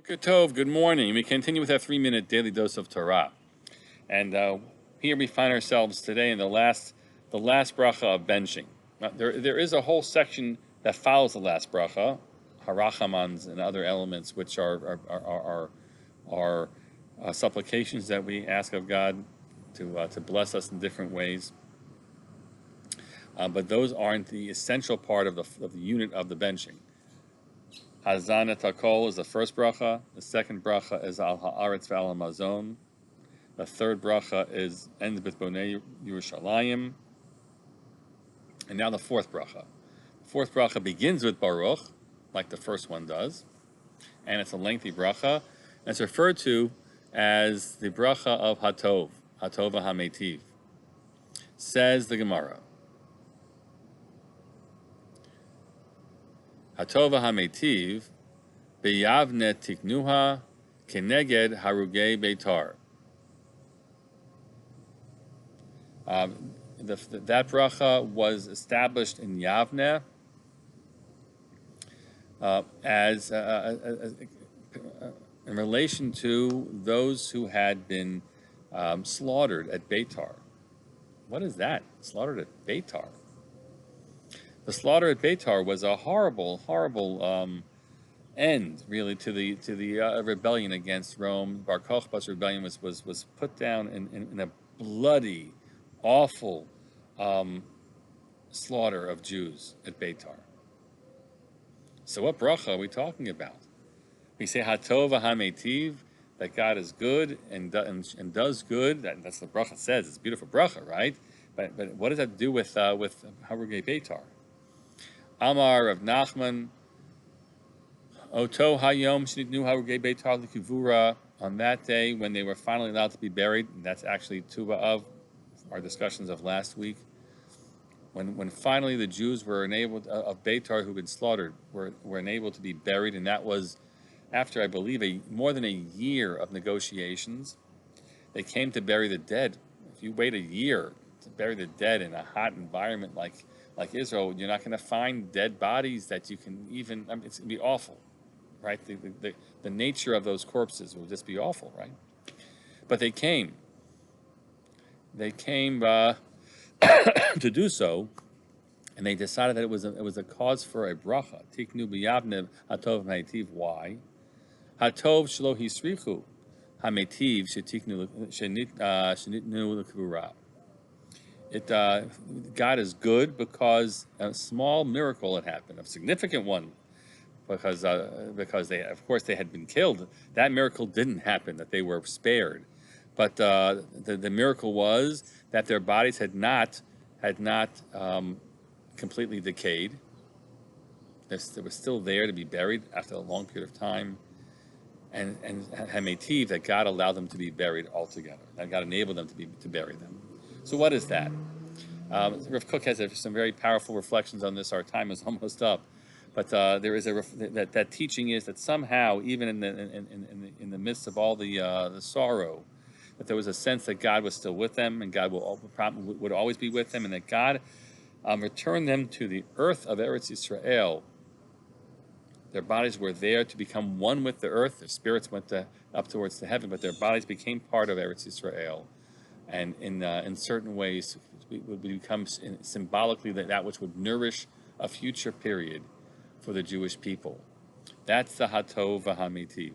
Boker Tov, good morning. We continue with our 3-minute daily dose of Torah. And here we find ourselves today in the last bracha of benching. Now, there is a whole section that follows the last bracha, harachamans and other elements, which are supplications that we ask of God to bless us in different ways. But those aren't the essential part of the unit of the benching. Hazanat HaKol is the first bracha. The second bracha is Al Haaretz Ve'al Hamazon. The third bracha ends with Bonei Yerushalayim. And now the fourth bracha. The fourth bracha begins with Baruch, like the first one does. And it's a lengthy bracha. And it's referred to as the bracha of Hatov, Hatova HaMeitiv. Says the Gemara. Hatova HaMeitiv, Beyavne Tiknuha, Keneged Harugei Beitar. That bracha was established in Yavne as in relation to those who had been slaughtered at Beitar. What is that? Slaughtered at Beitar. The slaughter at Beitar was a horrible end, really, to the rebellion against Rome. Bar Kokhba's rebellion was put down in a bloody, awful slaughter of Jews at Beitar. So what bracha are we talking about? We say Hatova HaMeitiv, that God is good and does good. That's what the bracha says. It's a beautiful bracha, right? But what does that do with Harugei Beitar? Amar of Nachman, Oto Hayom Shnitnu Harugei Beitar L'Kivura. On that day, when they were finally allowed to be buried, and that's actually Tuba of our discussions of last week, when finally the Jews were enabled, of Beitar who'd been slaughtered, were enabled to be buried, and that was after, I believe, more than a year of negotiations. They came to bury the dead. If you wait a year to bury the dead in a hot environment like Israel, you're not going to find dead bodies that you can even, I mean, it's going to be awful, right? The nature of those corpses will just be awful, right? But they came to do so, and they decided that it was a cause for a bracha. Tiknu b'yavne hatov ha'metiv. Why? Hatov shelo hisrichu ha'metiv shetiknu shenitnu l'kvura. God is good because a small miracle had happened, a significant one, because they had been killed. That miracle didn't happen, that they were spared, but the miracle was that their bodies had not completely decayed. They were still there to be buried after a long period of time, and Hametiv, that God allowed them to be buried altogether. That God enabled them to bury them. So what is that? Rav Kook has some very powerful reflections on this. Our time is almost up, but there is that teaching is that somehow, even in the midst of all the sorrow, that there was a sense that God was still with them, and God would always be with them, and that God returned them to the earth of Eretz Yisrael. Their bodies were there to become one with the earth. Their spirits went up towards the heaven, but their bodies became part of Eretz Yisrael. And in certain ways, would become symbolically that which would nourish a future period for the Jewish people. That's the Hatov HaMeitiv.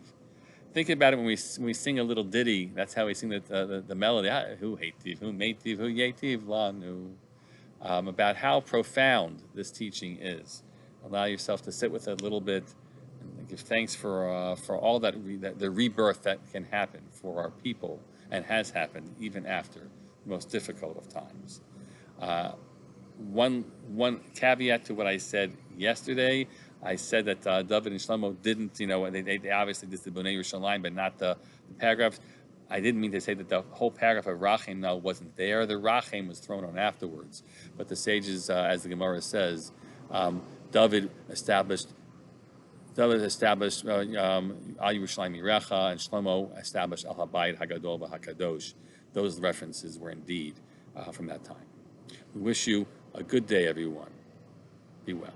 Think about it when we sing a little ditty. That's how we sing the melody. Who Heitiv, who Meitiv, who Yetiv Lanu. About how profound this teaching is. Allow yourself to sit with it a little bit and give thanks for all the rebirth that can happen for our people, and has happened even after the most difficult of times. One caveat to what I said yesterday. I said that David and Shlomo didn't, they obviously did the Bonei Yerushalayim, but not the paragraphs. I didn't mean to say that the whole paragraph of Rachem now wasn't there. The Rachem was thrown on afterwards. But the sages, as the Gemara says, David established Al Yerushalayim Yirecha, and Shlomo established Al Habayit Hagadol v'Hakadosh. Those references were indeed from that time. We wish you a good day, everyone. Be well.